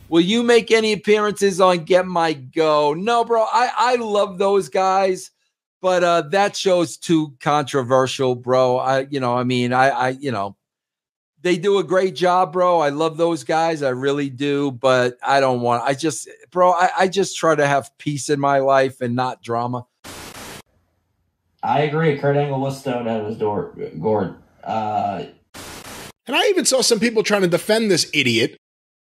Will you make any appearances on Get My Go? No, bro. I love those guys, but that show's too controversial, bro. They do a great job, bro. I love those guys. I really do, but I don't want. I just try to have peace in my life and not drama. I agree. Kurt Angle was stoned out of his gourd. And I even saw some people trying to defend this idiot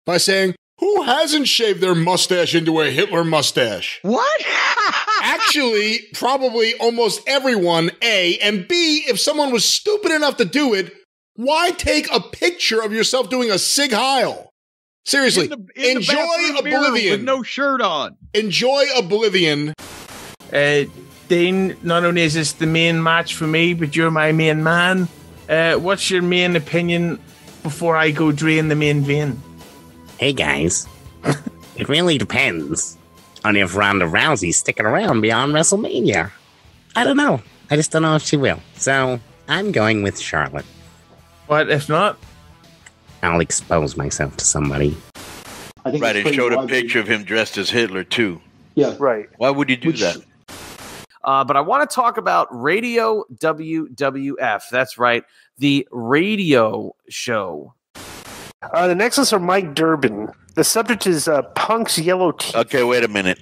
by saying, who hasn't shaved their mustache into a Hitler mustache? What? Actually, probably almost everyone, A. And B, if someone was stupid enough to do it, why take a picture of yourself doing a Sig Heil? Seriously, enjoy Oblivion. With no shirt on. Enjoy Oblivion. Dean, not only is this the main match for me, but you're my main man. What's your main opinion before I go drain the main vein? Hey guys, it really depends on if Ronda Rousey's sticking around beyond WrestleMania. I don't know. I just don't know if she will. So I'm going with Charlotte. What if not? I'll expose myself to somebody. Right, and showed a picture of him dressed as Hitler too. Yeah, right. Why would you do that? But I want to talk about Radio WWF. That's right, the radio show. The next one's from Mike Durbin. The subject is Punk's yellow teeth. Okay, wait a minute.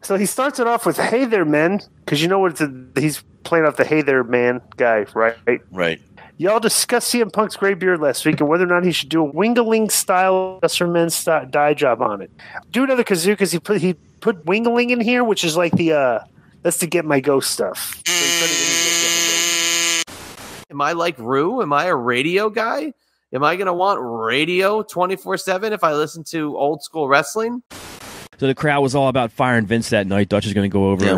So he starts it off with, hey there, men. Because you know what? He's playing off the hey there, man guy, right? Right. Y'all discussed CM Punk's gray beard last week and whether or not he should do a Wingaling style Just for Men dye job on it. Do another kazoo because he put Wingaling in here, which is like that's to Get My Go stuff. Am I like Rue? Am I a radio guy? Am I going to want radio 24/7 if I listen to old school wrestling? So the crowd was all about firing Vince that night. Dutch is going to go over. Yeah,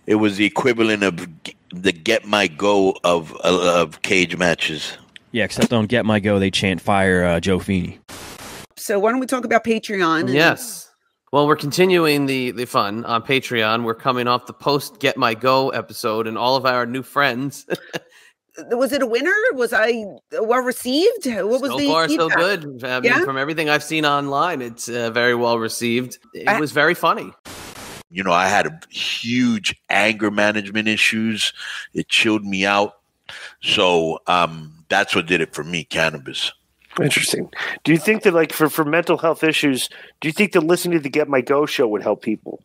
it was the equivalent of the Get My Go of cage matches. Yeah, except on Get My Go, they chant fire Joe Feeney. So why don't we talk about Patreon? Yes. Well, we're continuing the fun on Patreon. We're coming off the post Get My Go episode, and all of our new friends. Was it a winner? Was I well received? What was so the far feedback? so good? I mean, from everything I've seen online, it's very well received. It was very funny. You know, I had huge anger management issues. It chilled me out. So that's what did it for me, cannabis. Interesting. Do you think that, like, for mental health issues, do you think that listening to the Get My Go show would help people?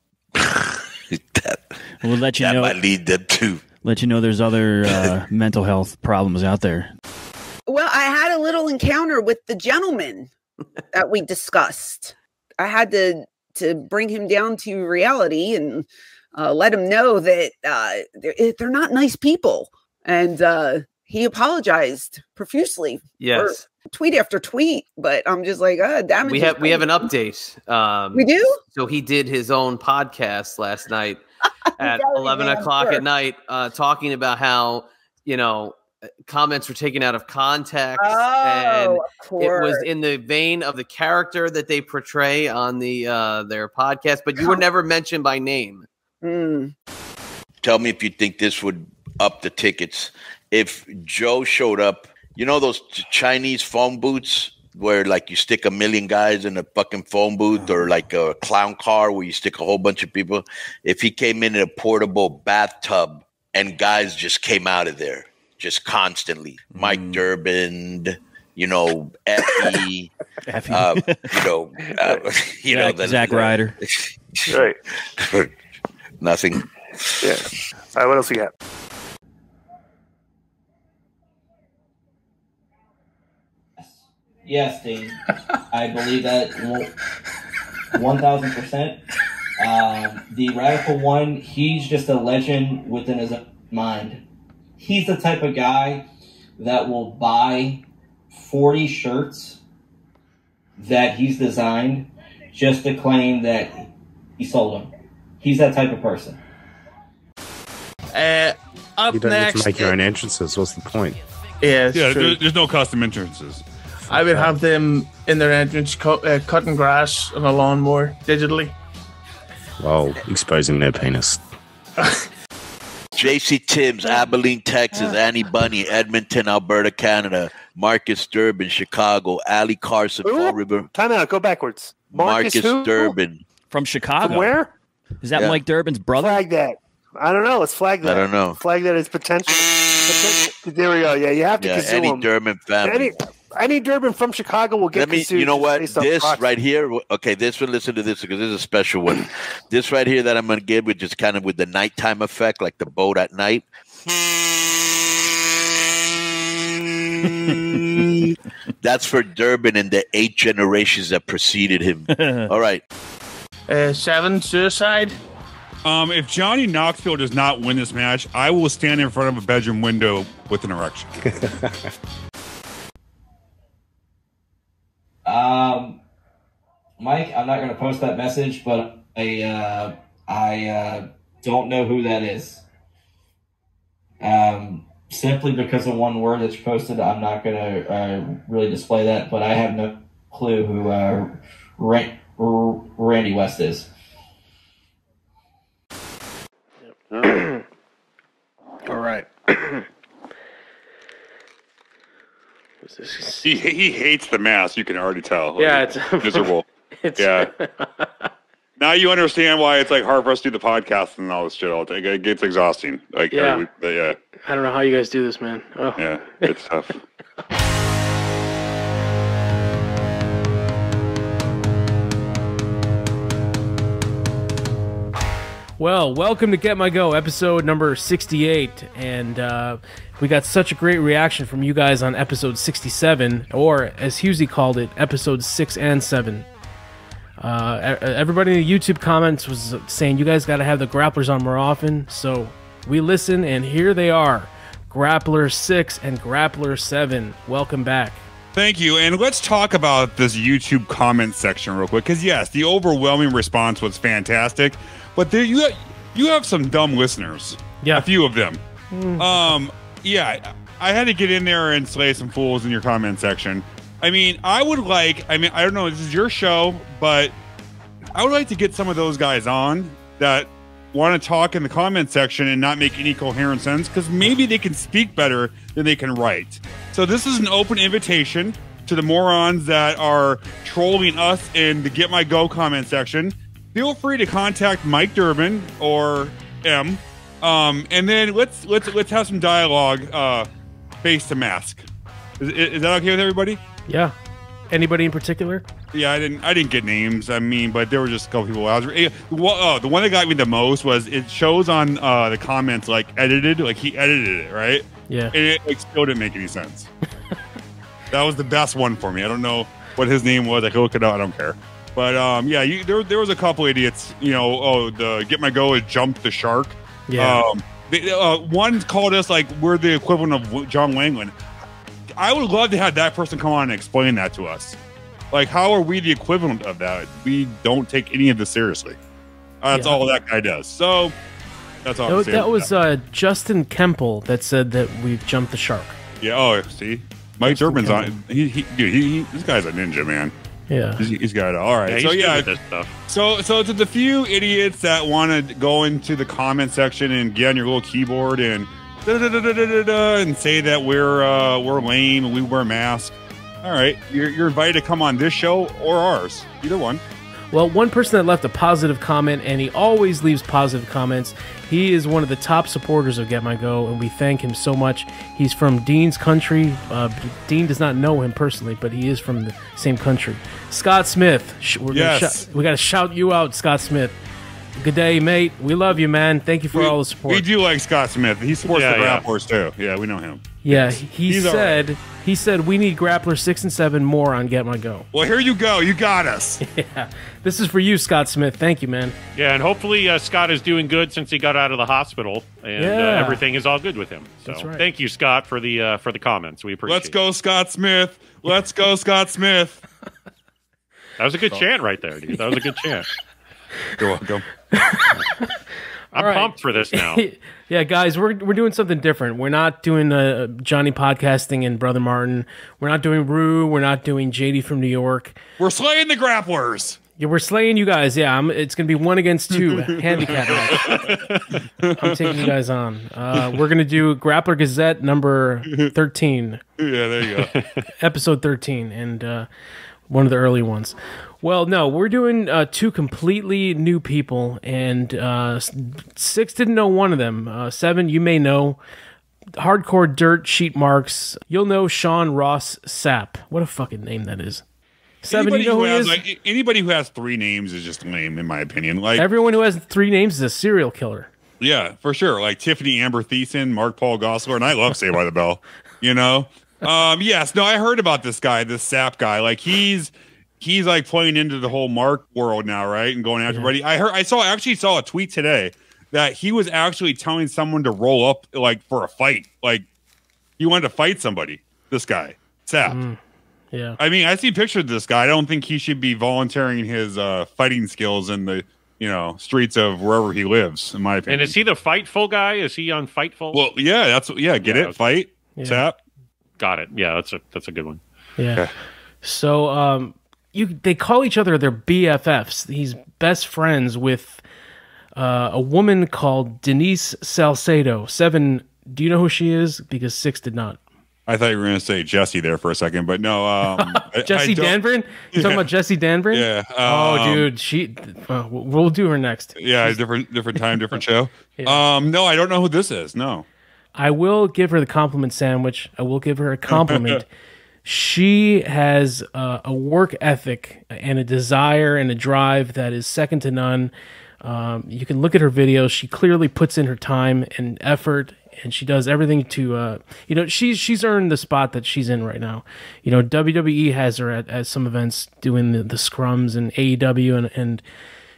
We'll let you that know. Might lead them to. Let you know there's other mental health problems out there. Well, I had a little encounter with the gentleman that we discussed. I had to bring him down to reality and let him know that they're not nice people. And he apologized profusely. Yes. Tweet after tweet, but I'm just like, damn it. We have an update. We do? So he did his own podcast last night at 11 o'clock at night, talking about how, comments were taken out of context. And it was in the vein of the character that they portray on their podcast, but you were never mentioned by name. Tell me if you think this would up the tickets. If Joe showed up, you know those Chinese phone booths where like you stick 1 million guys in a fucking phone booth, or like a clown car where you stick a whole bunch of people? If he came in a portable bathtub and guys just came out of there just constantly, Mike Durbin, Effie, Zack Ryder. Right. Nothing. Yeah. All right, what else we got? Yes, Dean. I believe that 1,000%. The Radical One, he's just a legend within his own mind. He's the type of guy that will buy 40 shirts that he's designed just to claim that he sold them. He's that type of person. You don't next, need to make your own entrances. What's the point? Yeah, true. There's no custom entrances. I would have them in their entrance cutting grass on a lawnmower digitally. Well, exposing their penis. JC Tibbs, Abilene, Texas. Annie Bunny, Edmonton, Alberta, Canada. Marcus Durbin, Chicago. Ali Carson, Fall River. Time out. Go backwards. Marcus Durbin. From Chicago. From where? Is that Mike Durbin's brother? Flag that. I don't know. Let's flag that. I don't know. Flag that as potential. There we go. Yeah, you have to kazoo any him. Durbin family. Any Durbin from Chicago will get kazoos. You know what? This right here, okay, this one, listen to this because this is a special one. This right here that I'm going to give, which is kind of with the nighttime effect, like the boat at night. That's for Durbin and the 8 generations that preceded him. All right. 7, suicide. If Johnny Knoxville does not win this match, I will stand in front of a bedroom window with an erection. Mike, I'm not going to post that message, but I don't know who that is. Simply because of one word that's posted, I'm not going to really display that, but I have no clue who Randy West is. All right. He hates the mask. You can already tell. Yeah, it's it's miserable. Yeah. Now you understand why it's like hard for us to do the podcast and all this shit all the time. It gets exhausting. Like, yeah. Yeah. I don't know how you guys do this, man. Oh. Yeah, it's tough. Well, welcome to Get My Go, episode number 68, and we got such a great reaction from you guys on episode 67, or as Husey called it, episodes 6 and 7. Everybody in the YouTube comments was saying you guys got to have the grapplers on more often, so we listen, and here they are, Grappler 6 and Grappler 7. Welcome back. Thank you, and let's talk about this YouTube comment section real quick, because yes, the overwhelming response was fantastic. But there, you have some dumb listeners. Yeah. A few of them. Yeah, I had to get in there and slay some fools in your comment section. I mean, I don't know, this is your show, but I would like to get some of those guys on that want to talk in the comment section and not make any coherent sense, because maybe they can speak better than they can write. So this is an open invitation to the morons that are trolling us in the Get My Go comment section. Feel free to contact Mike Durbin or M, and then let's have some dialogue face to mask. Is that okay with everybody? Yeah. Anybody in particular? Yeah, I didn't get names. I mean, but there were just a couple people. The one that got me the most was it shows on the comments like edited, like he edited it, right? Yeah. And it still didn't make any sense. That was the best one for me. I don't know what his name was. I can look it up. I don't care. But yeah, there was a couple idiots. You know, the Get My Go is Jump the Shark. Yeah. One called us like we're the equivalent of John Langland. I would love to have that person come on and explain that to us. Like, how are we the equivalent of that? We don't take any of this seriously. That's all that guy does. So that's all. That was Justin Kemple that said that we've jumped the shark. Yeah. Oh, see, Mike Durbin's on. This guy's a ninja, man. Yeah, he's got it. All right. So yeah, this stuff. So to the few idiots that want to go into the comment section and get on your little keyboard and and say that we're lame and we wear masks. All right, you're invited to come on this show or ours, either one. Well, one person that left a positive comment, and he always leaves positive comments. He is one of the top supporters of Get My Go, and we thank him so much. He's from Dean's country. Dean does not know him personally, but he is from the same country. Scott Smith. We got to shout you out, Scott Smith. Good day, mate. We love you, man. Thank you for all the support. We do like Scott Smith. He supports the Grapplers too. Yeah, we know him. Yeah, he said we need Grappler 6 and 7 more on Get My Go. Well, here you go. You got us. Yeah, this is for you, Scott Smith. Thank you, man. Yeah, and hopefully Scott is doing good since he got out of the hospital, and everything is all good with him. So That's right. Thank you, Scott, for the comments. We appreciate it. Let's go, Scott Smith. Let's go, Scott Smith. That was a good chant right there, dude. That was a good chant. You're welcome. I'm pumped for this now. Yeah, guys, we're doing something different. We're not doing Johnny Podcasting and Brother Martin. We're not doing Rue. We're not doing JD from New York. We're slaying the Grapplers. Yeah, we're slaying you guys. Yeah, it's going to be 1 against 2 handicap match. I'm taking you guys on. We're going to do Grappler Gazette number 13. Yeah, there you go. Episode 13 and one of the early ones. Well, no, we're doing two completely new people, and 6 didn't know one of them. 7, you may know. Hardcore Dirt Sheet Marks. You'll know Sean Ross Sapp. What a fucking name that is. 7, anybody you know who has, he is? like, anybody who has 3 names is just lame, in my opinion. Like everyone who has 3 names is a serial killer. Yeah, for sure. Like Tiffany Amber Thiessen, Mark Paul Gosselaar, and I love Saved by the Bell. You know? Yes, no, I heard about this guy, this Sapp guy. Like he's like playing into the whole Mark world now, right? And going after everybody. I actually saw a tweet today that he was actually telling someone to roll up like for a fight. Like he wanted to fight somebody. This guy, Sapp. Yeah. I mean, I see pictures of this guy. I don't think he should be volunteering his fighting skills in the streets of wherever he lives, in my opinion. And is he the Fightful guy? Is he on Fightful? Well, yeah, get it? Fight? Yeah. Sapp? Got it. Yeah, that's a good one. Yeah. Okay. So they call each other their BFFs. He's best friends with a woman called Denise Salcedo. 7, do you know who she is? Because 6 did not. I thought you were going to say Jesse there for a second, but no. Jesse Danvern? You talking about Jesse Danvern? Yeah. Oh, dude, we'll do her next. Yeah, different time, different show. Yeah. No, I don't know who this is. No. I will give her the compliment sandwich. I will give her a compliment. She has a work ethic and a desire and a drive that is second to none. You can look at her videos. She clearly puts in her time and effort, and she does everything to, she's earned the spot that she's in right now. You know, WWE has her at some events doing the scrums and AEW, and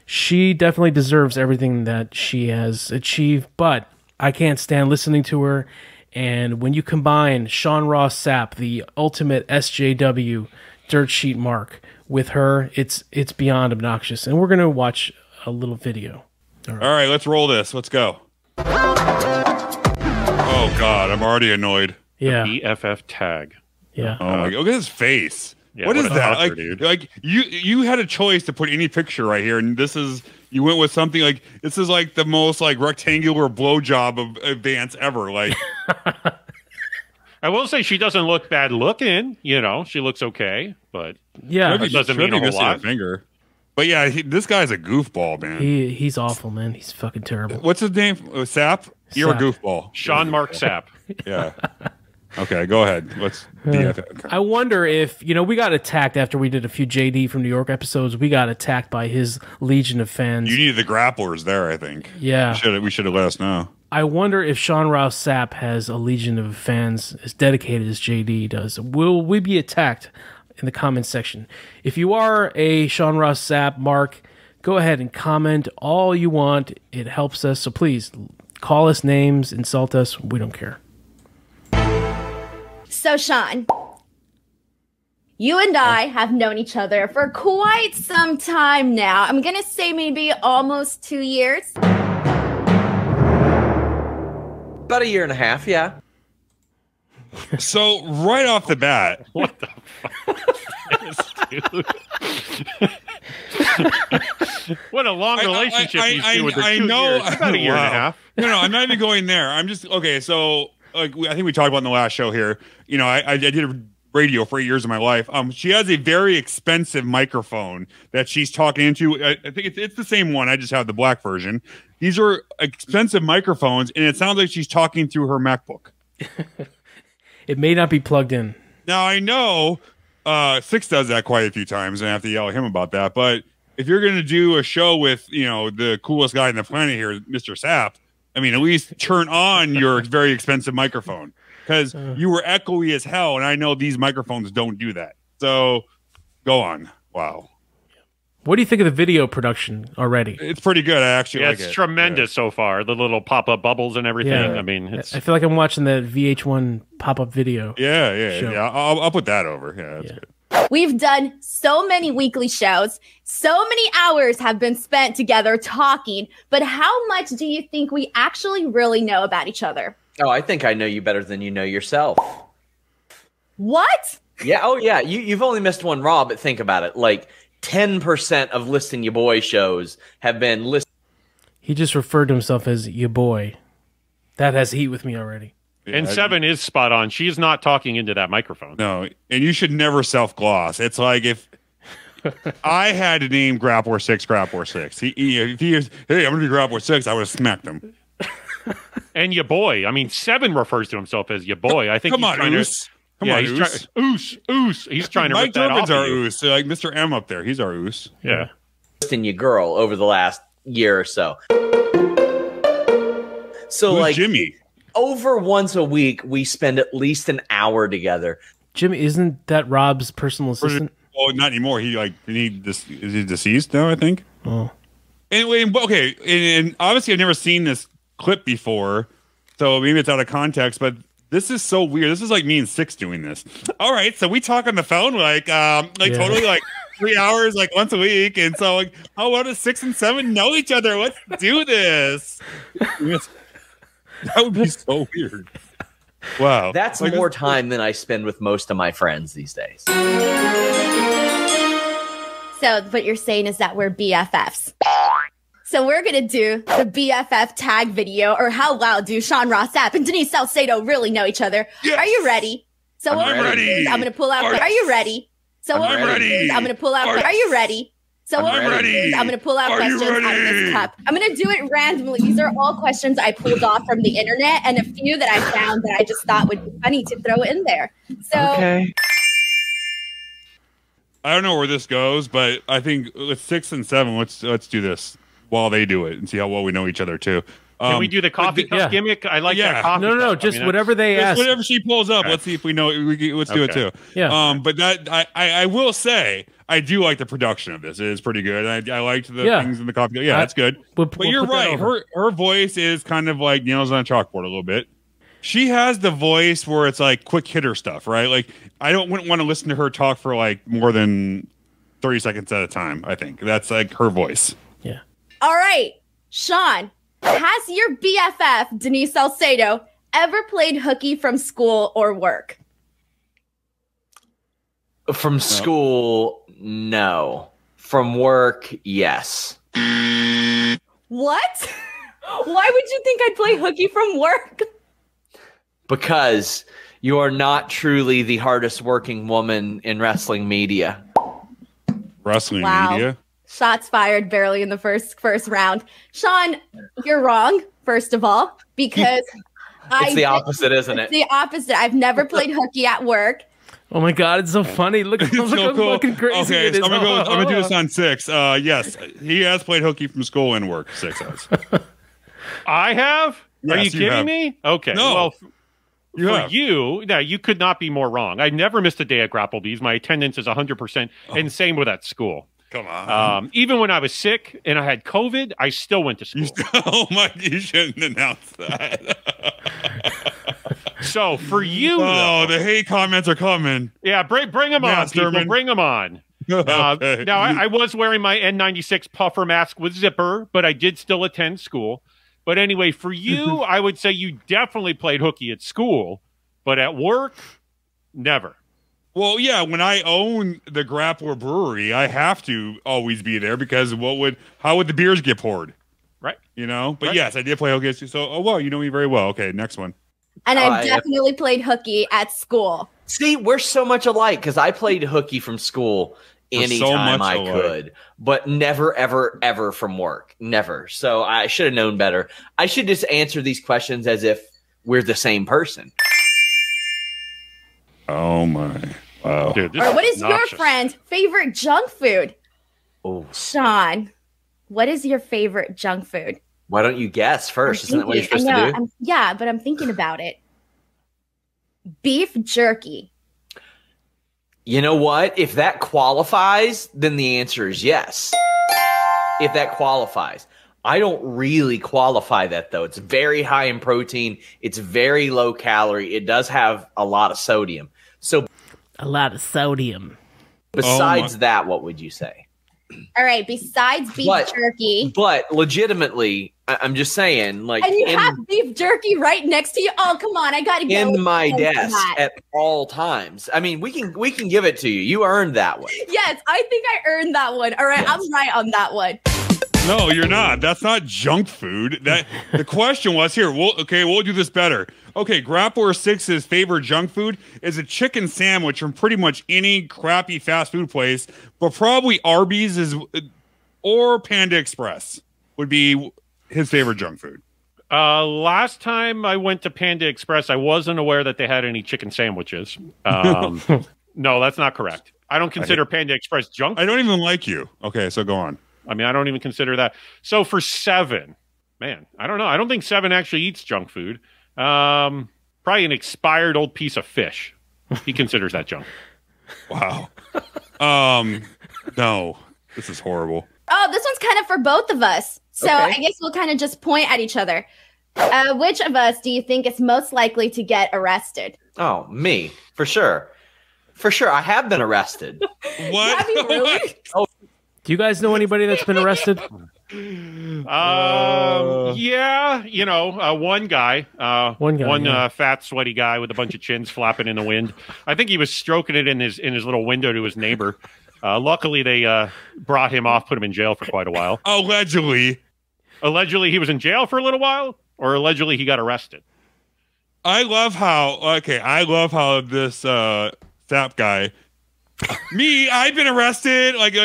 she definitely deserves everything that she has achieved, but I can't stand listening to her. And when you combine Sean Ross Sapp, the ultimate SJW dirt sheet mark, with her, it's beyond obnoxious. And we're going to watch a little video. All right, let's roll this. Let's go. Oh, God, I'm already annoyed. Yeah. The BFF tag. Yeah. Oh, my God. Look at his face. Yeah, what is that? Hustler, dude. Like you had a choice to put any picture right here, and you went with something like this is like the most like rectangular blowjob of advance ever. Like, I will say she doesn't look bad looking. You know, she looks okay, but yeah, it doesn't mean a whole lot. Finger. But yeah, this guy's a goofball, man. He's awful, man. He's fucking terrible. What's his name? Sapp? You're a goofball. Sean Mark Sapp. Yeah. Okay, go ahead. Let's BFF. I wonder if, we got attacked after we did a few JD from New York episodes. We got attacked by his legion of fans. You needed the grapplers there, I think. Yeah. We should have let us know. I wonder if Sean Ross Sapp has a legion of fans as dedicated as JD does. Will we be attacked in the comment section? If you are a Sean Ross Sapp mark, go ahead and comment all you want. It helps us. So please call us names, insult us. We don't care. So, Sean, you and I have known each other for quite some time now. I'm going to say maybe almost 2 years. About a year and a half, yeah. So, right off the bat. What the fuck is this, dude? What a long relationship these two with their 2 years. About a year and a half. No, I'm not even going there. I'm just, okay, so... I think we talked about in the last show here. I did radio for 8 years of my life. She has a very expensive microphone that she's talking into. I think it's the same one. I just have the black version. These are expensive microphones, and it sounds like she's talking through her MacBook. It may not be plugged in. Now, I know 6 does that quite a few times, and I have to yell at him about that. But if you're going to do a show with, the coolest guy on the planet here, Mr. Sapp, I mean, at least turn on your very expensive microphone, because you were echoey as hell, and I know these microphones don't do that. So, go on. Wow. What do you think of the video production already? It's pretty good. I actually like it. It's tremendous so far. The little pop-up bubbles and everything. Yeah. I mean, I feel like I'm watching that VH1 pop-up video. Yeah. I'll put that over. Yeah, that's good. We've done so many weekly shows. So many hours have been spent together talking. But how much do you think we actually really know about each other? Oh, I think I know you better than you know yourself. What? Yeah. Oh, yeah. You've only missed one Raw, but think about it. Like 10% of Listen Ya Boy shows have been listened. He just referred to himself as ya boy. That has heat with me already. And 7 is spot on. She's not talking into that microphone. No, and you should never self-gloss. It's like if I had to name Grappler 6 Grappler 6. If he is, hey, I'm going to be Grappler 6, I would have smacked him. And your boy. I mean, 7 refers to himself as your boy. I think Come on, Oos. Come on, Oos. Oos. He's trying to Mike rip that off Durbin's our of you. Oos. So like Mr. M up there, he's our Oos. Yeah. And your girl over the last year or so. So Who's like Jimmy? Over once a week, we spend at least an hour together. Jimmy, isn't that Rob's personal assistant? Oh, not anymore. Is he deceased now? I think. Oh. Anyway, okay, and obviously I've never seen this clip before, so maybe it's out of context. But this is so weird. This is like me and Six doing this. All right, so we talk on the phone totally like 3 hours, like once a week, and so like, how what does 6 and 7 know each other? Let's do this. That would be so weird. Wow. That's like, more time than I spend with most of my friends these days. So what you're saying is that we're BFFs. So we're going to do the BFF tag video, or how well do Sean Ross Sapp and Denise Salcedo really know each other? Yes. Are you ready? So I'm ready. I'm going to pull out. Are you ready? So I'm ready. I'm going to pull out. Are you ready? So I'm ready. I'm going to pull out questions out of this cup. I'm going to do it randomly. These are all questions I pulled off from the internet, and a few that I found that I just thought would be funny to throw in there. So okay. I don't know where this goes, but I think with 6 and 7, let's do this while they do it and see how well we know each other too. Can we do the coffee cup gimmick? I like that coffee cup. No, just whatever they ask. Whatever she pulls up, let's see if we know. Let's do it too. Yeah. But that I will say, I do like the production of this. It is pretty good. I liked the things in the coffee. Yeah, that's good. But you're right. Her voice is kind of like nails on a chalkboard a little bit. She has the voice where it's like quick hitter stuff, right? Like wouldn't want to listen to her talk for like more than 30 seconds at a time. I think that's like her voice. Yeah. all right, Sean, has your BFF Denise Salcedo ever played hooky from school or work? From school, no. From work, yes. What? Why would you think I'd play hooky from work? Because you are not truly the hardest working woman in wrestling media. Wrestling media? Shots fired barely in the first round. Sean, you're wrong, first of all, because it's the opposite, isn't it? It's the opposite. I've never played hooky at work. Oh my God, it's so funny. Look how fucking crazy okay, it is. I'm gonna do this on 6. Yes, he has played hooky from school and work. 6 has. I have? Yes, Are you kidding me? Okay. No. Well, You you could not be more wrong. I never missed a day at Grapplebees. My attendance is 100%, and same with at school. Come on. Even when I was sick and I had COVID, I still went to school. You shouldn't announce that. So for you, the hate comments are coming. Yeah, bring them on, people. Bring them on. Okay. Now, I was wearing my N96 puffer mask with zipper, but I did still attend school. But anyway, for you, I would say you definitely played hooky at school, but at work, never. Well, yeah, when I own the Grappler Brewery, I have to always be there because how would the beers get poured? Right. You know? But right. yes, I did play hooky. So, well, you know me very well. Okay, next one. And I've definitely played hooky at school. See, we're so much alike because I played hooky from school anytime I could, but never, ever, ever from work. Never. So I should have known better. I should just answer these questions as if we're the same person. Oh, my. Wow. Dude, or what is your friend's favorite junk food? Oh, Sean, what is your favorite junk food? Why don't you guess first? Isn't that what you're supposed to do? Yeah, but I'm thinking about it. Beef jerky. You know what? If that qualifies, then the answer is yes. If that qualifies. I don't really qualify that, though. It's very high in protein. It's very low calorie. It does have a lot of sodium. So, a lot of sodium. Besides that, what would you say? All right, besides beef jerky. But legitimately, I'm just saying, like, and you have beef jerky right next to you. Oh, come on, I gotta get in my desk at all times. I mean, we can give it to you. You earned that one. Yes, I think I earned that one. All right, yes. I'm right on that one. No, you're not. That's not junk food. That the question was here. We'll do this better. Okay, Grappler 6's favorite junk food is a chicken sandwich from pretty much any crappy fast food place, but probably Arby's or Panda Express would be his favorite junk food. Last time I went to Panda Express, I wasn't aware that they had any chicken sandwiches. No, that's not correct. I don't consider Panda Express junk food. I don't even like you. Okay, so go on. I mean, I don't even consider that. So for 7, man, I don't know. I don't think 7 actually eats junk food. Probably an expired old piece of fish. He considers that junk. Wow. No, this is horrible. Oh, this one's kind of for both of us. So I guess we'll kind of just point at each other. Which of us do you think is most likely to get arrested? Oh, me, for sure. For sure, I have been arrested. What? Have you really? Oh, Do you guys know anybody that's been arrested? Yeah, one guy, yeah. fat, sweaty guy with a bunch of chins flapping in the wind. I think he was stroking it in his little window to his neighbor. Luckily, they brought him off, put him in jail for quite a while. Allegedly, he was in jail for a little while, or allegedly he got arrested. I love how this Sapp guy. Me, I've been arrested. Like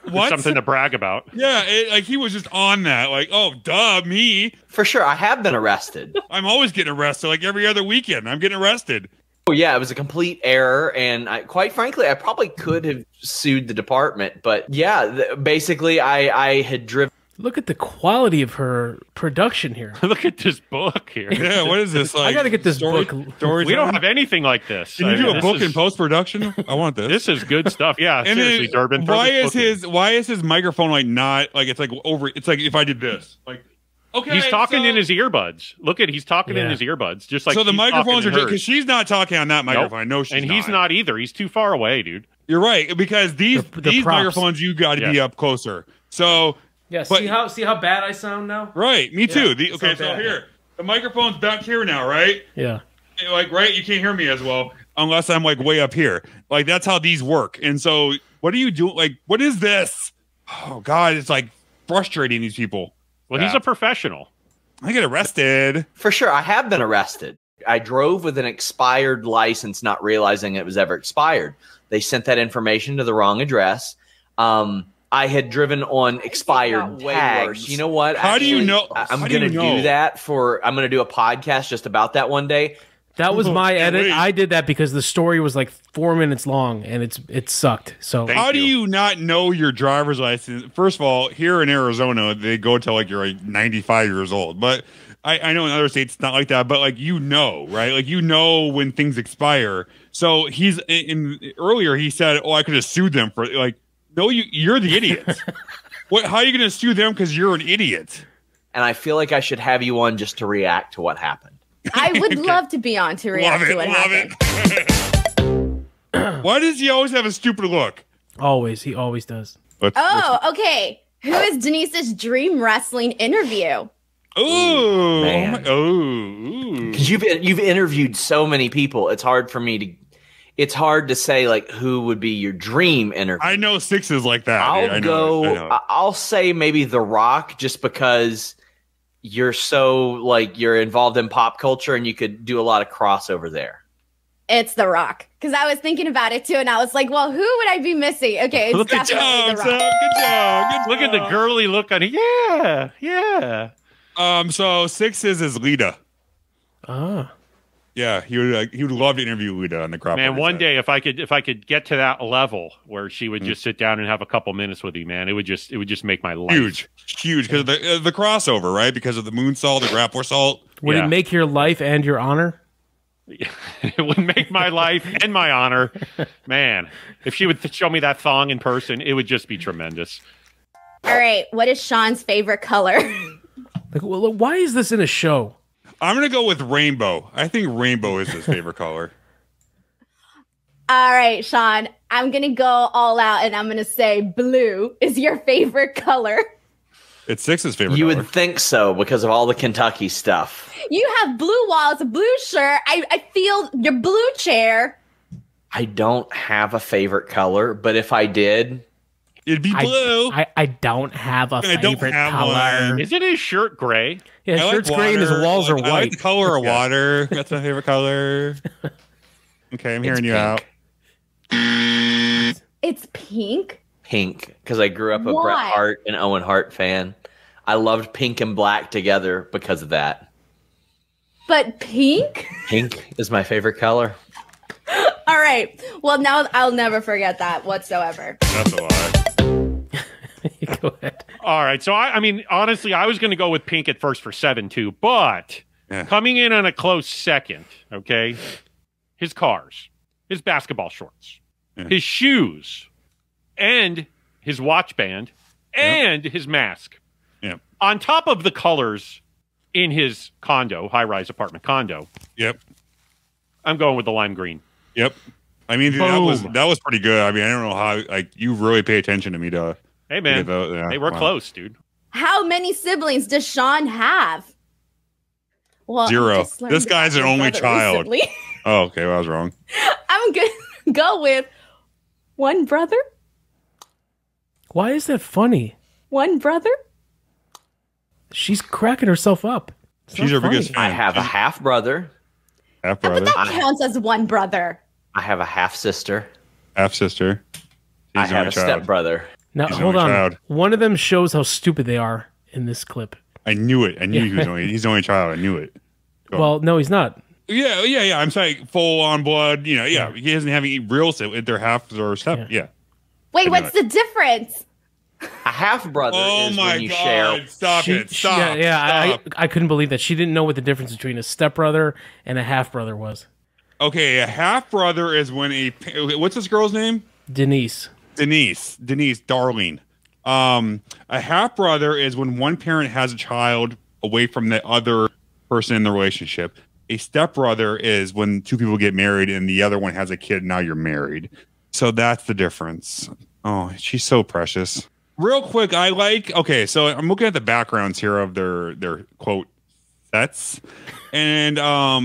what? Something to brag about. Yeah, he was just on that. Like, oh, duh, me. For sure, I have been arrested. I'm always getting arrested. Like every other weekend, I'm getting arrested. Oh yeah, it was a complete error, and quite frankly, I probably could have sued the department. But yeah, basically, I had driven. Look at the quality of her production here. Look at this book here. Yeah, what is this? Like, I got to get this book. We don't have anything like this. Can you do a book in post production? I want this. This is good stuff. Yeah, and seriously, Durbin. Why is his microphone like not like it's like over? It's like if I did this, like okay, he's talking in his earbuds. He's talking in his earbuds, just like so. The microphones are because she's not talking on that microphone. Nope. No, he's not either. He's too far away, dude. You're right because these props. microphones you got to be up closer. So. Yeah, see how bad I sound now? Right, me too. Yeah, So here, the microphone's back here now, right? Yeah. Right, you can't hear me as well unless I'm like way up here. Like that's how these work. And so, what are you doing? Like, what is this? Oh God, it's like frustrating these people. Well, he's a professional. I get arrested. For sure, I have been arrested. I drove with an expired license, not realizing it was ever expired. They sent that information to the wrong address. I had driven on expired tags. You know what? How do you know? I'm going to do that I'm going to do a podcast just about that one day. That was my edit. I did that because the story was like 4 minutes long and it sucked. So how do you not know your driver's license? First of all, here in Arizona, they go till like you're like 95 years old. But I know in other states it's not like that. But like right? Like when things expire. So earlier he said, "Oh, I could have sued them for like." No, you're the idiot. How are you going to sue them because you're an idiot? And I feel like I should have you on just to react to what happened. I would love to be on to react to what happened. Why does he always have a stupid look? Always. He always does. Okay. Who is Denise's dream wrestling interview? Oh, man. Because you've interviewed so many people. It's hard for me to... It's hard to say like who would be your dream interview. I know 6 is like that. I'll say maybe The Rock, just because you're you're involved in pop culture and you could do a lot of crossover there. It's The Rock, because I was thinking about it too, and I was like, well, who would I be missing? Okay, it's definitely The Rock. Good job. Look at the girly look on it. Yeah. So 6 is Lita. Ah. Yeah, he would love to interview Lita on the Grappler. Man, one day if I could get to that level where she would just sit down and have a couple minutes with you, man, it would just make my life huge because of the crossover, right? Because of the moonsault, the Grappler salt. Would it make your life and your honor? It would make my life and my honor, man. If she would show me that thong in person, it would just be tremendous. All right, what is Sean's favorite color? Why is this in a show? I'm going to go with rainbow. I think rainbow is his favorite color. All right, Sean, I'm going to go all out and I'm going to say blue is your favorite color. It's 6's favorite You color. would think so because of all the Kentucky stuff. You have blue walls, a blue shirt. I feel your blue chair. I don't have a favorite color, but if I did, It'd be blue. I don't have a favorite color. Isn't his shirt gray? Yeah, his shirt's gray and his walls are white. I like the color of water. That's my favorite color. Okay, I'm hearing you out. It's pink? Pink, because I grew up a Why? Bret Hart and Owen Hart fan. I loved pink and black together because of that. But pink? Pink is my favorite color. All right. Well, now I'll never forget that whatsoever. That's a lie. Go ahead. All right. So, I mean, honestly, I was going to go with pink at first for 7 too, but coming in on a close second, okay, his cars, his basketball shorts, his shoes, and his watch band, and his mask. Yeah. On top of the colors in his condo, high-rise apartment condo. Yep. I'm going with the lime green. Yep. I mean, that was pretty good. I mean, I don't know how, like, you really pay attention to me to. Hey, man. Hey, we're close, dude. How many siblings does Sean have? Well, 0. This guy's an only child. Oh, okay. Well, I was wrong. I'm going to go with one brother. Why is that funny? One brother? She's cracking herself up. She's her biggest fan. I have a half brother. Half But brother. that counts as one brother. I have a half sister. Half sister. I have a step brother. Now, He's hold only on. child. One of them shows how stupid they are in this clip. I knew it. I knew he's the only child. I knew it. Well, no, he's not. Yeah. I'm saying full on blood. You know, he doesn't have any real step. They're half or step. Yeah. Wait, what's the difference? A half brother is when you share. Stop it. Stop. I couldn't believe that. She didn't know what the difference between a stepbrother and a half brother was. Okay, a half brother is when what's this girl's name? Denise, darling. A half brother is when one parent has a child away from the other person in the relationship. A stepbrother is when two people get married and the other one has a kid. Now you're married. So that's the difference. Oh, she's so precious. Real quick, so I'm looking at the backgrounds here of their quote sets, and I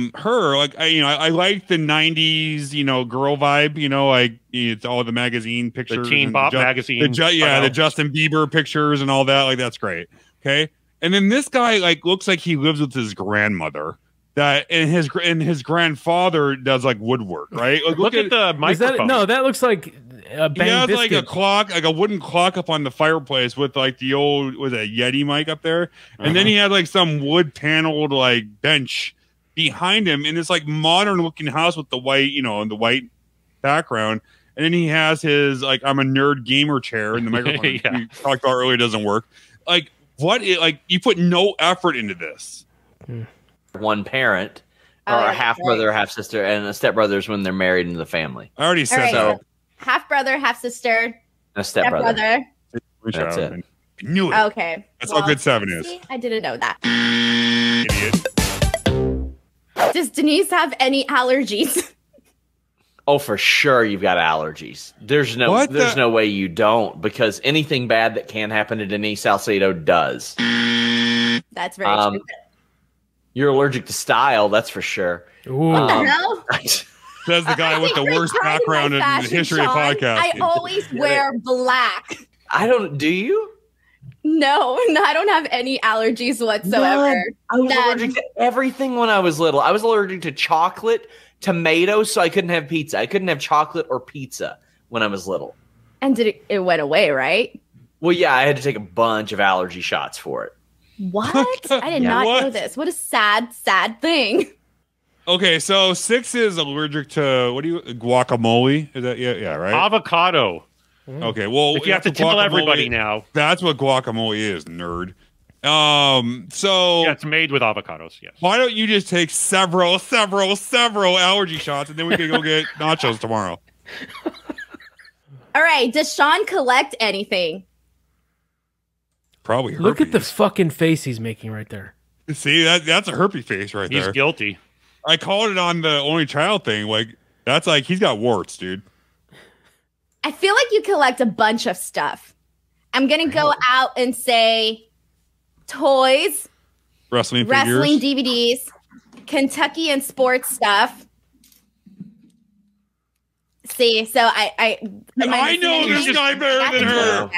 like the 90s, girl vibe, like it's all the magazine pictures, the Teen Pop magazine, the Justin Bieber pictures and all that, like that's great. Okay, and then this guy looks like he lives with his grandmother. And his grandfather does like woodwork, right? Look at the microphone. That looks like a Bang he has Biscuit. like a clock, like a wooden clock up on the fireplace with like the old Yeti mic up there, and then he had like some wood paneled like bench behind him in this like modern looking house with the white, and the white background, and then he has his like I'm a nerd gamer chair, and the microphone we talked about earlier doesn't work. Like you put no effort into this. One parent, or a half brother, half sister, and a stepbrother's when they're married into the family. I already said so. Half brother, half sister, A stepbrother. That's it. I knew it. Okay. That's how good 7 is. See, I didn't know that. Idiot. Does Denise have any allergies? Oh, for sure you've got allergies. There's no way you don't, because anything bad that can happen to Denise Salcedo does. That's very true. You're allergic to style, that's for sure. What the hell? Says the guy with the worst background in the history of podcasting. I always wear black. Do you? No, I don't have any allergies whatsoever. None. I was allergic to everything when I was little. I was allergic to chocolate, tomatoes, so I couldn't have pizza. I couldn't have chocolate or pizza when I was little. And it went away, right? Well, yeah, I had to take a bunch of allergy shots for it. What? I did not know this. What a sad, sad thing. Okay, so 6 is allergic to guacamole? Is that right? Avocado. Okay, well, if you have to tell everybody now, that's what guacamole is, nerd. It's made with avocados. Yes. Why don't you just take several allergy shots, and then we can go get nachos tomorrow? All right. Does Sean collect anything? Probably herpes. Look at the fucking face he's making right there. See, that's a herpes face right there. He's guilty. I called it on the only child thing. Like, that's like, he's got warts, dude. I feel like you collect a bunch of stuff. I'm going to go out and say toys, wrestling DVDs, Kentucky and sports stuff, See, so I know this guy better than her.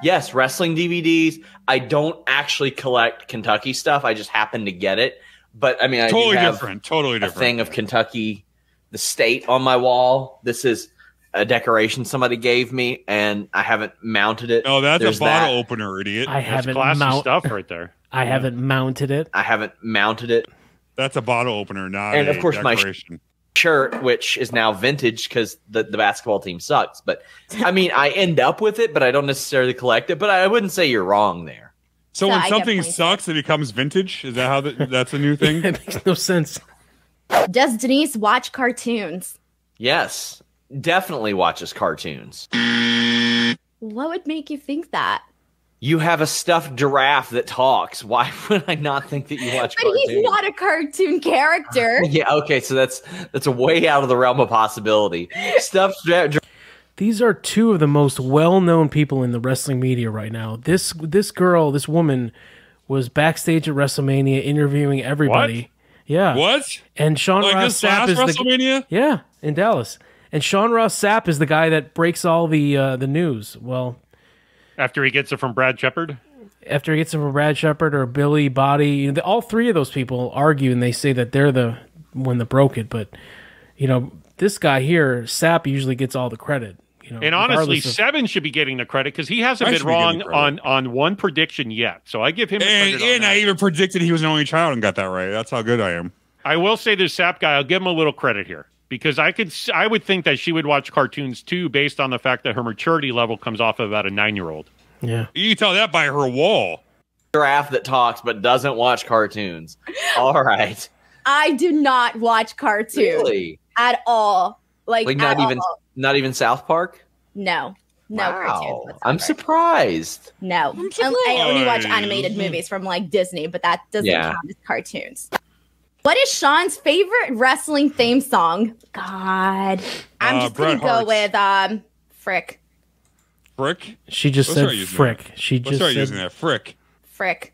Yes, wrestling DVDs. I don't actually collect Kentucky stuff. I just happen to get it. But I mean, I totally do have different. Totally different. A thing of Kentucky, the state on my wall. This is a decoration somebody gave me, and I haven't mounted it. Oh, that's a bottle opener, idiot. I haven't classy stuff right there. I haven't mounted it. I haven't mounted it. That's a bottle opener, not and of course decoration. My shirt, which is now vintage because the basketball team sucks. But I mean, I end up with it, but I don't necessarily collect it. But I wouldn't say you're wrong there. So when something sucks, it becomes vintage. Is that how that's a new thing? It makes no sense. Does Denise watch cartoons? Yes, definitely watches cartoons. What would make you think that? You have a stuffed giraffe that talks. Why would I not think that you watch But cartoons? he's not a cartoon character. Yeah, okay, so that's a way out of the realm of possibility. Stuffed giraffe. These are two of the most well-known people in the wrestling media right now. This woman, was backstage at WrestleMania interviewing everybody. What? Yeah. What? And Sean Ross Sapp is WrestleMania? Yeah, in Dallas. And Sean Ross Sapp is the guy that breaks all the news. Well, after he gets it from Brad Shepard? After he gets it from Brad Shepard or Billy Body, all three of those people argue and they say that they're the one that broke it. But, this guy here, Sapp, usually gets all the credit. And honestly, Seven should be getting the credit because he hasn't been wrong on one prediction yet. So I give him credit. And I even predicted he was an only child and got that right. That's how good I am. I will say this Sapp guy, I'll give him a little credit here. Because I would think that she would watch cartoons too, based on the fact that her maturity level comes off of about a 9-year-old. Yeah, you can tell that by her wall. Giraffe that talks but doesn't watch cartoons. All right, I do not watch cartoons really at all. Like not even South Park. No Wow. cartoons. Whatsoever. I'm surprised. No, I only watch animated movies from like Disney, but that doesn't count as cartoons. What is Sean's favorite wrestling theme song? God, I'm just gonna go with Frick. Frick? She just said Frick. She just said using that. Frick. Frick.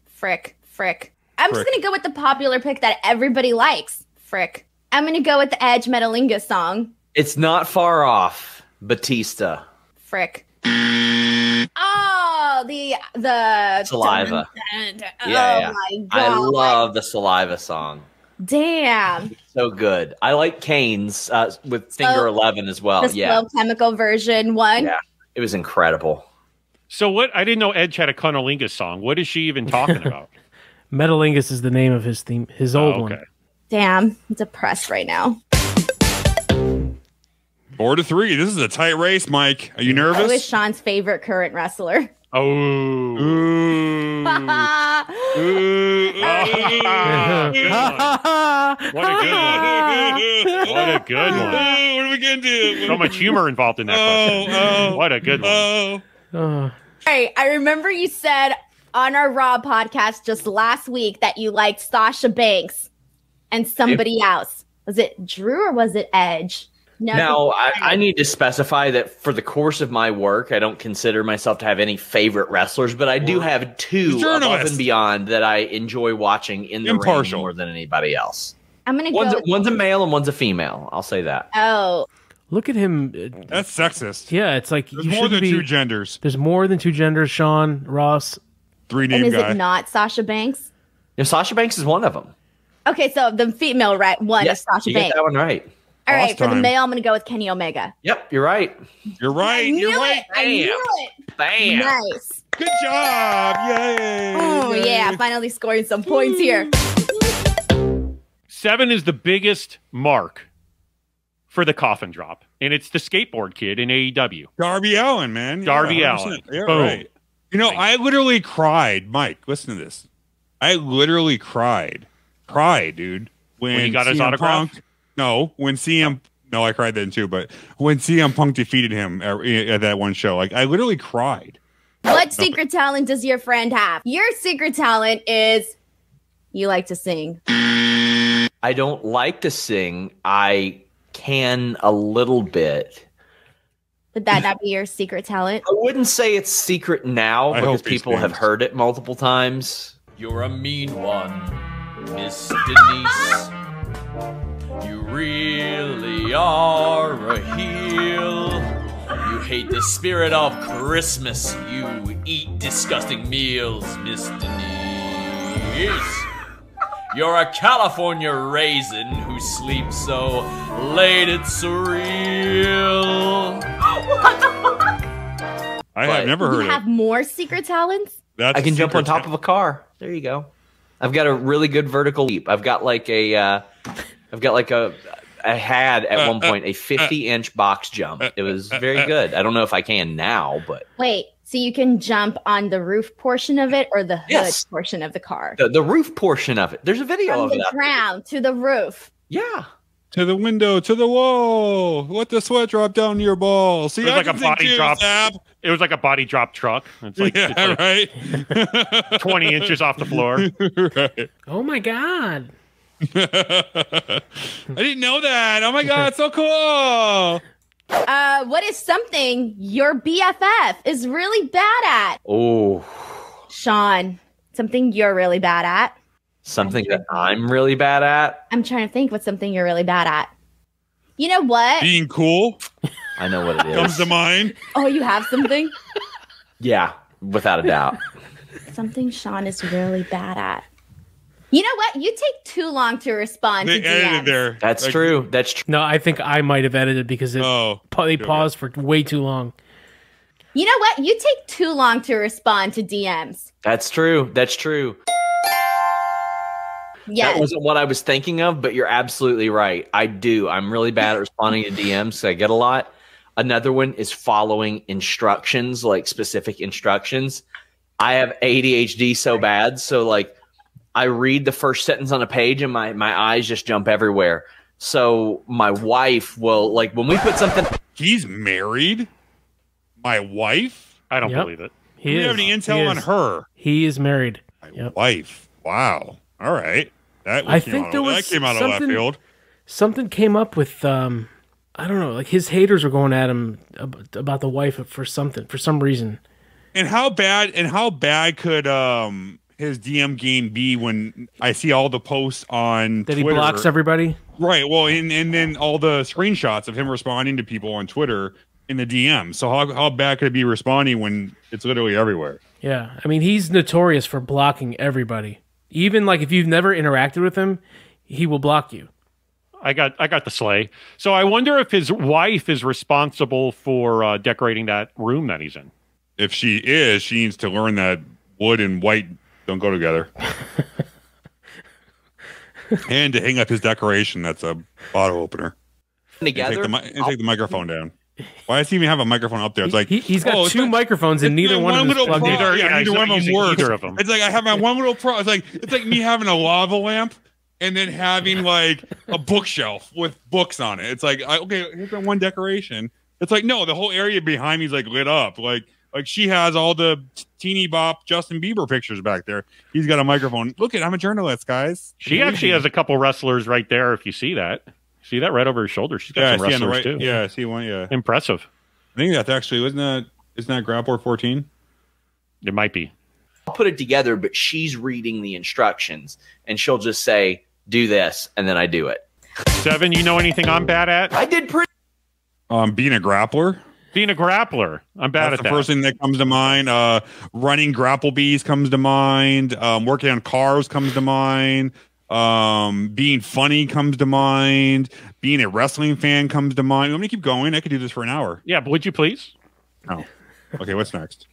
I'm just gonna go with the popular pick that everybody likes. Frick. I'm gonna go with the Edge Metalingus song. It's not far off. Batista. Frick. Oh, the Saliva. Yeah. Oh my God. I love the Saliva song. Damn. So good. I like Kane's with Finger 11 as well. The slow chemical version one. Yeah. It was incredible. So what? I didn't know Edge had a Cunnilingus song. What is she even talking about? Metalingus is the name of his theme, his old one. Damn, I'm depressed right now. 4-3. This is a tight race, Mike. Are you nervous? Who is Sean's favorite current wrestler? Oh. What a good one. What a good one. What are we going to do? So much humor involved in that question. What a good one. Hey, I remember you said on our Raw podcast just last week that you liked Sasha Banks and somebody else. Was it Drew or was it Edge? No, I need to specify that for the course of my work, I don't consider myself to have any favorite wrestlers, but I do have two above and beyond that I enjoy watching in the ring more than anybody else. I'm gonna one's a male and one's a female. I'll say that. Oh, look at him. That's sexist. Yeah, it's like there's more than two genders. There's more than two genders. Sean Ross, 3-name guy. And is it not Sasha Banks? Yeah, Sasha Banks is one of them. Okay, so the female one is Sasha Banks. You got that one right. All right, for the male, I'm going to go with Kenny Omega. Yep, you're right. You're right. You're right. I knew it. Bam. Nice. Good job. Yay. Oh, Yay. yeah. Finally scoring some points here. 7 is the biggest mark for the coffin drop, and it's the skateboard kid in AEW. Darby Allin, man. Darby 100%. Allin. Yeah, Boom. right. I literally cried. Mike, listen to this. I literally cried. Dude. When he got his autograph? When CM... No, I cried then too, but when CM Punk defeated him at that one show, I literally cried. What secret talent does your friend have? Your secret talent is you like to sing. I don't like to sing. I can a little bit. Would that not be your secret talent? I wouldn't say it's secret now because people have heard it multiple times. You're a mean one, Miss Denise. You really We are a heel. You hate the spirit of Christmas. You eat disgusting meals, Miss Denise. You're a California raisin who sleeps so late it's surreal. What the fuck? I have never heard You have more secret talents? I can jump on top of a car. There you go. I've got a really good vertical leap. I've got like I had at one point a 50-inch box jump. It was very good. I don't know if I can now, but Wait, so you can jump on the roof portion of it or the hood portion of the car? the roof portion of it. There's a video From of the that. ground to the roof. Yeah. To the window, to the wall. Let the sweat drop down to your balls. See, It was I like a can sing body too, drop. Sapp. It was like a body drop truck. It's like, Yeah, right. 20 inches off the floor. Right. Oh my god. I didn't know that. Oh my god, so cool. What is something your BFF is really bad at? Oh, Sean, something you're really bad at. something that I'm really bad at. I'm trying to think what's something you're really bad at. You know what? Being cool. I know what it is. Comes to mind. Oh, you have something? Yeah, without a doubt. Something Sean is really bad at. You know what? You take too long to respond They to edited DMs. there. That's Like, true. That's true. No, I think I might have edited because they paused for way too long. You know what? You take too long to respond to DMs. That's true. That's true. Yes. That wasn't what I was thinking of, but you're absolutely right. I do. I'm really bad at responding to DMs, so I get a lot. Another one is following instructions, like specific instructions. I have ADHD so bad, so like I read the first sentence on a page and my eyes just jump everywhere. So my wife will, like, when we put something... He's married? My wife? I don't believe it. Do you have any intel on her? He is married. My wife. Wow. All right. That I came think out there of, was that came out of left something- field. Something came up with I don't know, like his haters were going at him about the wife for some reason. And how bad could his DM game be when I see all the posts on That Twitter? he blocks everybody? Right. Well, and then all the screenshots of him responding to people on Twitter in the DM. So how bad could it be responding when it's literally everywhere? Yeah. I mean, he's notorious for blocking everybody. Even like if you've never interacted with him, he will block you. I got the sleigh. So I wonder if his wife is responsible for decorating that room that he's in. If she is, she needs to learn that wood and white don't go together. And to hang up his decoration, that's a bottle opener. Together? And take the microphone down. Why does he even have a microphone up there? It's like He's got two microphones and neither one of them is plugged in. Neither one of them works. either of them. It's like I have my one little pro. It's like me having a lava lamp and then having like a bookshelf with books on it. It's like okay, here's my one decoration. It's like no, the whole area behind me is like lit up. Like she has all the teeny bop Justin Bieber pictures back there. He's got a microphone. Look I'm a journalist, guys. She actually has a couple wrestlers right there. If you see that. See that right over his shoulder? She's got some wrestlers too. Yeah, I see one. Yeah, impressive. I think that's actually isn't that Grappler 14? It might be. I'll put it together, but she's reading the instructions, and she'll just say, "Do this," and then I do it. Seven, you know anything I'm bad at? I did pretty. Being a grappler. Being a grappler, I'm bad That's at the that. first thing that comes to mind. Running grapple bees comes to mind. Working on cars comes to mind. Being funny comes to mind. Being a wrestling fan comes to mind. Let me keep going. I could do this for an hour. Yeah, but would you please? Oh. Okay, what's next?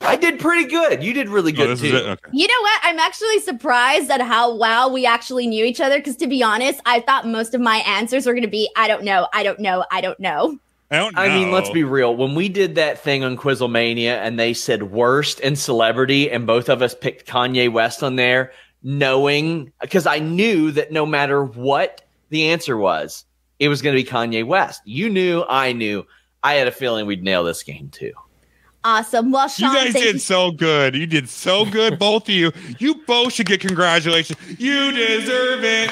I did pretty good. You did really good this too. is it? Okay. You know what? I'm actually surprised at how well we actually knew each other. Because to be honest, I thought most of my answers were going to be, I don't know, I don't know, I don't know. I mean, let's be real. When we did that thing on Quizlemania and they said worst and celebrity, and both of us picked Kanye West on there, knowing, because I knew that no matter what the answer was, it was going to be Kanye West. You knew, I knew. I had a feeling we'd nail this game too. Awesome. Well, Sean, You guys did so good. You did so good, both of you. You both should get congratulations. You deserve it.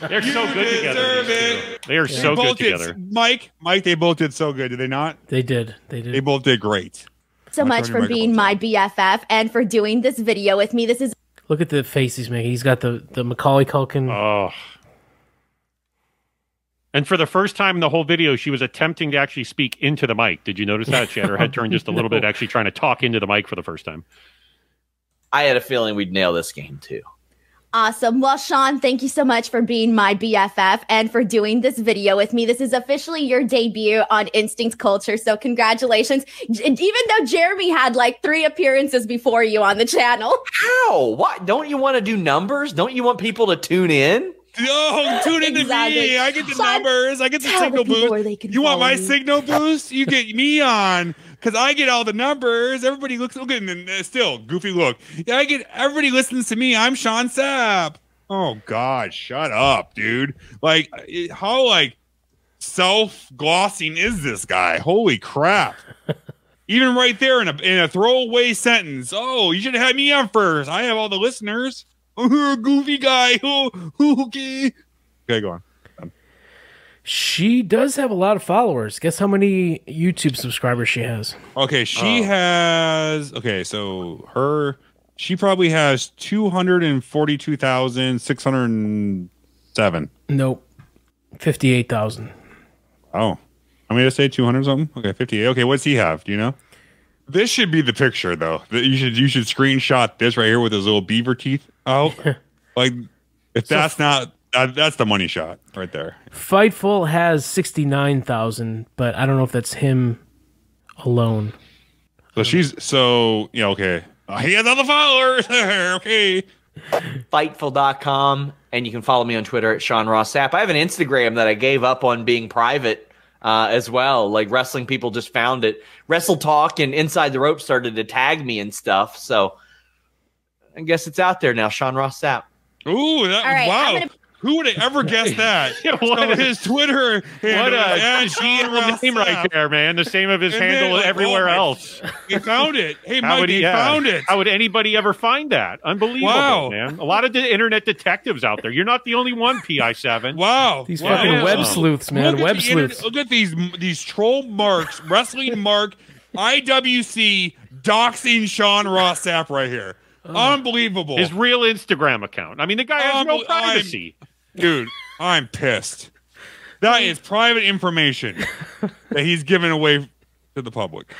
They're so good together. They are so good together. Mike, they both did so good. Did they not? They did. They did. They both did great. so much for being my BFF and for doing this video with me. This is Look at the face he's making. He's got the Macaulay Culkin. Oh. And for the first time in the whole video, she was attempting to actually speak into the mic. Did you notice that? She had her head turned just a little bit, actually trying to talk into the mic for the first time. I had a feeling we'd nail this game, too. Awesome. Well, Sean, thank you so much for being my BFF and for doing this video with me. This is officially your debut on Instinct Culture, so congratulations. Even though Jeremy had like 3 appearances before you on the channel. How? What? Don't you want to do numbers? Don't you want people to tune in? Oh, tune into me. I get the numbers. I get the signal boost. You want my signal boost? You get me on. Because I get all the numbers. Everybody looks good. And still, goofy look. Yeah, everybody listens to me. I'm Sean Sapp. Oh, God. Shut up, dude. Like, how, like, self-glossing is this guy? Holy crap. Even right there in a throwaway sentence. Oh, you should have had me on first. I have all the listeners. Goofy guy. Okay. Okay, go on. She does have a lot of followers. Guess how many YouTube subscribers she has? Okay, she has. Okay, so she probably has 242,607. Nope, 58,000. Oh, how many did I say? 200 something? Okay, 58. Okay, what's he have? Do you know? This should be the picture, though. You should screenshot this right here with his little beaver teeth out. Like, if that's not. That's the money shot right there. Fightful has 69,000, but I don't know if that's him alone. So yeah, okay. He has other followers. Okay. Fightful.com, and you can follow me on Twitter at Sean Ross Sapp. I have an Instagram that I gave up on being private as well. Like, wrestling people just found it. Wrestle Talk and Inside the Rope started to tag me and stuff. So I guess it's out there now. Sean Ross Sapp. Ooh, wow. Who would have ever guessed that? His Twitter handle. What a GM name right there, man. The same of his handle everywhere else. He found it. Hey, Mike, he found it. How would anybody ever find that? Unbelievable, man. A lot of internet detectives out there. You're not the only one, PI7. Wow. These fucking web sleuths, man. Web sleuths. Look at these troll marks, wrestling mark, IWC, doxing Sean Ross Sapp right here. Unbelievable. His real Instagram account. I mean, the guy has no privacy. Dude, I'm pissed. That is private information that he's giving away to the public.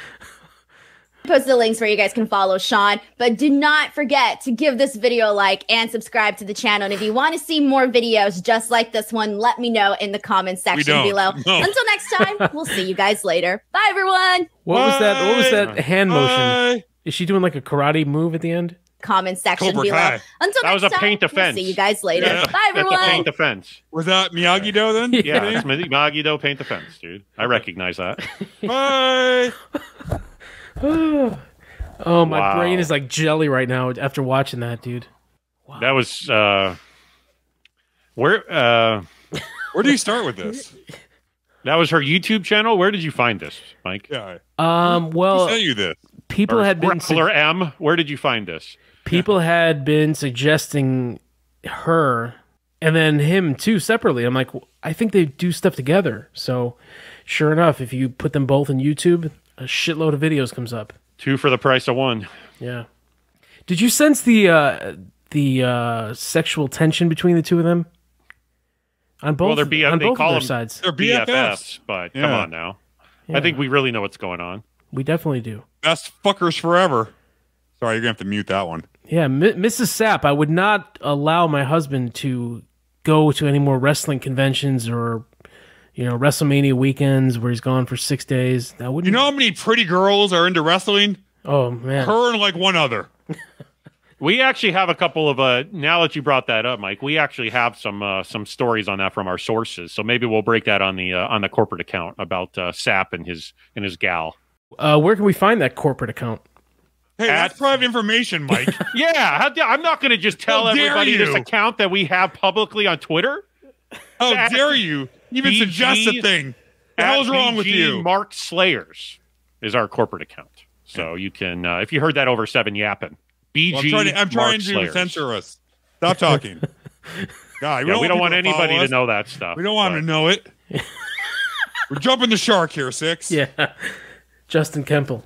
Post the links where you guys can follow Sean, but do not forget to give this video a like and subscribe to the channel. And if you want to see more videos just like this one, let me know in the comments section below. No. Until next time, we'll see you guys later. Bye, everyone. What was that hand motion? Is she doing like a karate move at the end? Comment section below. Until that was next a paint time, defense. We'll see you guys later. Yeah. Bye, everyone. That's a paint defense. Was that Miyagi-Do then? Yeah, it's Miyagi-Do paint defense, dude. I recognize that. Bye. Oh, my brain is like jelly right now after watching that, dude. Wow. That was where do you start with this? That was her YouTube channel. Where did you find this, Mike? Yeah. Well, who sent you this? People had been Grappler M. Where did you find this? People had been suggesting her and then him too separately. I'm like, I think they do stuff together. So, sure enough, if you put them both on YouTube, a shitload of videos comes up. 2 for the price of 1. Yeah. Did you sense the sexual tension between the two of them? On both, well, they call them sides. They're BFFs, but come on now. Yeah. I think we really know what's going on. We definitely do. Best fuckers forever. Sorry, you're going to have to mute that one. Yeah, Mrs. Sapp, I would not allow my husband to go to any more wrestling conventions or, WrestleMania weekends where he's gone for 6 days. That wouldn't. You know how many pretty girls are into wrestling? Oh, man. Her and like one other. We actually have a couple of now that you brought that up, Mike, we actually have some stories on that from our sources. So maybe we'll break that on the corporate account about Sapp and his gal. Where can we find that corporate account? Hey, that's private information, Mike. Yeah, I'm not going to just tell everybody this account that we have publicly on Twitter. How dare you even suggest a thing? What the hell's wrong with you? Mark Slayers is our corporate account. So you can, if you heard that over 7 yapping. BG. Well, I'm trying to censor us. Stop talking. God, we don't want anybody to know that stuff. We don't want them to know it. We're jumping the shark here, 6. Yeah. Justin Kemple.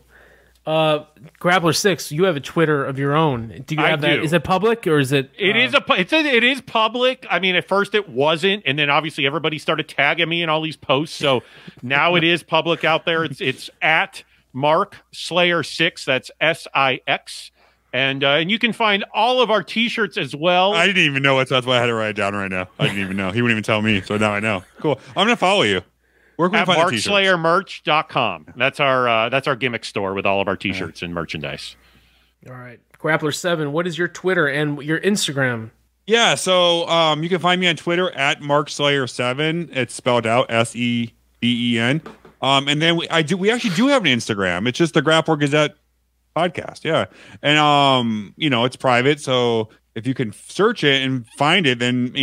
Grappler 6, you have a Twitter of your own. Do you have that? Is it public or is it? It is public. I mean, at first it wasn't, and then obviously everybody started tagging me in all these posts. So now it is public out there. It's at Mark Slayer 6. That's SIX. And you can find all of our T-shirts as well. I didn't even know it, so that's why I had to write it down right now. I didn't even know. He wouldn't even tell me, so now I know. Cool. I'm going to follow you. Where can we find the T-shirts? MarkSlayerMerch.com. That's our gimmick store with all of our T-shirts and merchandise. All right. Grappler 7, what is your Twitter and your Instagram? Yeah, so you can find me on Twitter at MarkSlayer7. It's spelled out SEBEN. And then we actually do have an Instagram. It's just the Grappler Gazette podcast. Yeah. And it's private, so if you can search it and find it, then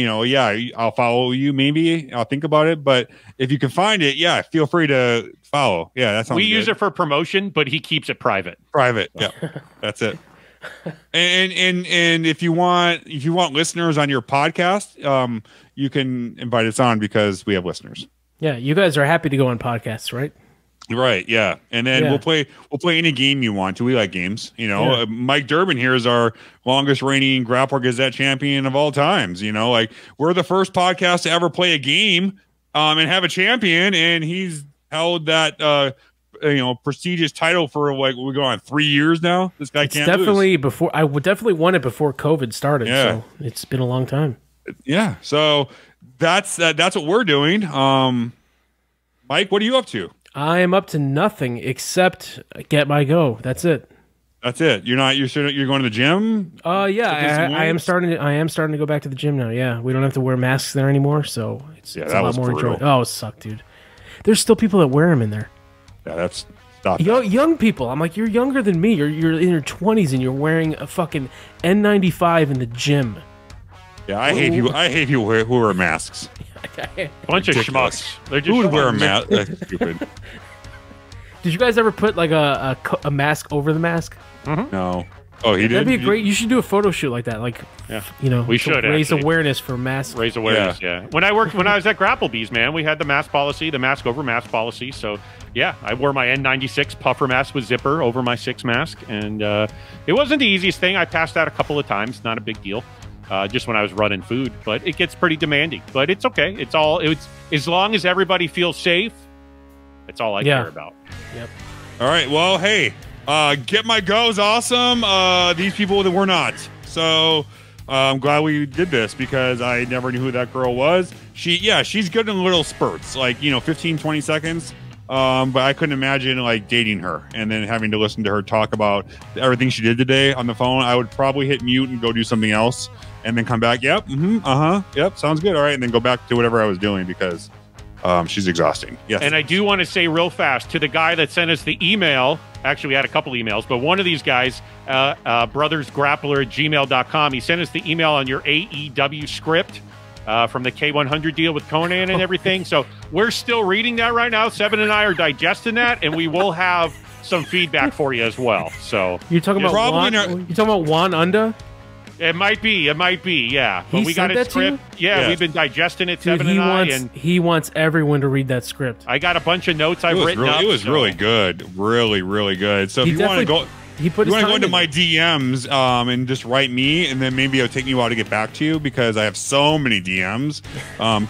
I'll follow you. Maybe I'll think about it, but if you can find it, feel free to follow. Yeah, that sounds we good. use it for promotion, but he keeps it private. Yeah. That's it. And if you want listeners on your podcast, you can invite us on because we have listeners. Yeah, you guys are happy to go on podcasts, right? Right, yeah, and then we'll play any game you want to. We like games, Mike Durbin here is our longest reigning Grappler Gazette champion of all times. Like we're the first podcast to ever play a game and have a champion, and he's held that prestigious title for we're going on 3 years now. This guy can't definitely lose. Before I would definitely won it before COVID started. Yeah. So it's been a long time. Yeah, so that's what we're doing. Mike, what are you up to? I am up to nothing except get my go. That's it. That's it. You're going to the gym? Yeah, I am starting to go back to the gym now. Yeah, we don't have to wear masks there anymore, so it's a lot more enjoyable. Oh, it sucked, dude. There's still people that wear them in there. Yeah, that's stop. Young people. I'm like, you're younger than me. You're in your 20s and you're wearing a fucking N95 in the gym. Yeah, I hate people who wear masks. Bunch of schmucks. They're just who would wear a mask? That's stupid. Did you guys ever put like a mask over the mask? Mm-hmm. No. Oh, he did. That'd be great. You should do a photo shoot like that. Like, we should raise awareness for masks. Raise awareness. Yeah. When I was at Grapplebees, man, we had the mask policy, the mask over mask policy. So yeah, I wore my N96 puffer mask with zipper over my 6 mask, and it wasn't the easiest thing. I passed out a couple of times. Not a big deal. Just when I was running food, but it gets pretty demanding. But it's okay. It's as long as everybody feels safe. That's all I care about. Yep. All right. Well, hey, Get My Go is awesome. These people that were not. So I'm glad we did this because I never knew who that girl was. She's good in little spurts, like 15, 20 seconds. But I couldn't imagine like dating her and then having to listen to her talk about everything she did today on the phone. I would probably hit mute and go do something else and then come back. Yep. Yep. Sounds good. All right. And then go back to whatever I was doing because she's exhausting. Yes. And I do want to say real fast to the guy that sent us the email. Actually, we had a couple emails, but one of these guys, brothersgrappler@gmail.com, he sent us the email on your AEW script. From the K100 deal with Conan and everything. So we're still reading that right now. Seven and I are digesting that, and we will have some feedback for you as well. So you're talking about Juan Unda? It might be, yeah. But we got a script. Yeah, we've been digesting it, Dude, Seven and I. And he wants everyone to read that script. I got a bunch of notes I've written up. It was really good. Really, really good. So if you want to go... You want to go into my DMs and just write me, and then maybe it'll take me a while to get back to you because I have so many DMs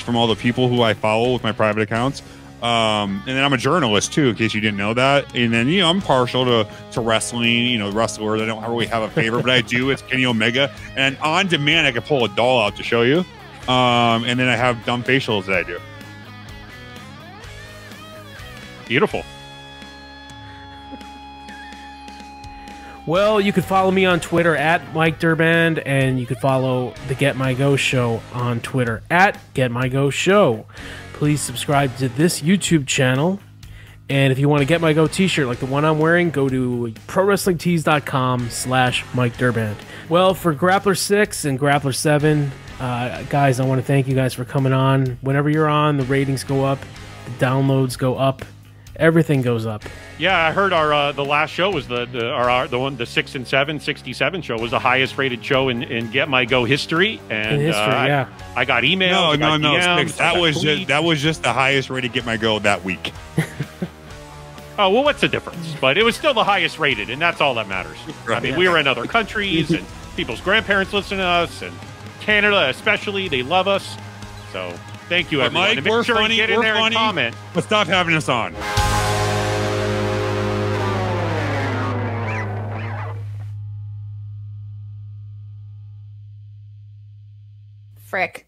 from all the people who I follow with my private accounts. And then I'm a journalist too, in case you didn't know that. And then I'm partial to wrestling. Wrestlers. I don't really have a favorite, but I do. It's Kenny Omega, and on demand I can pull a doll out to show you. And then I have dumb facials that I do. Beautiful. Well, you can follow me on Twitter at Mike Durband, and you can follow the Get My Go Show on Twitter at Get My Go Show. Please subscribe to this YouTube channel, and if you want to Get My Go t-shirt like the one I'm wearing, go to prowrestlingtees.com/Mike Durband. Well, for Grappler 6 and Grappler 7, guys, I want to thank you guys for coming on. Whenever you're on, the ratings go up, the downloads go up, everything goes up. Yeah, I heard our the last show was the 6 and 7 67 show was the highest rated show in Get My Go history. And I got emails. No. That was just the highest rated Get My Go that week. oh, well, what's the difference? But it was still the highest rated, and that's all that matters. I mean, we were in other countries, and people's grandparents listen to us, and Canada especially, they love us. So thank you, everyone. Mike, and make we're sure funny, you get in we're there funny, and comment. but stop having us on. Frick.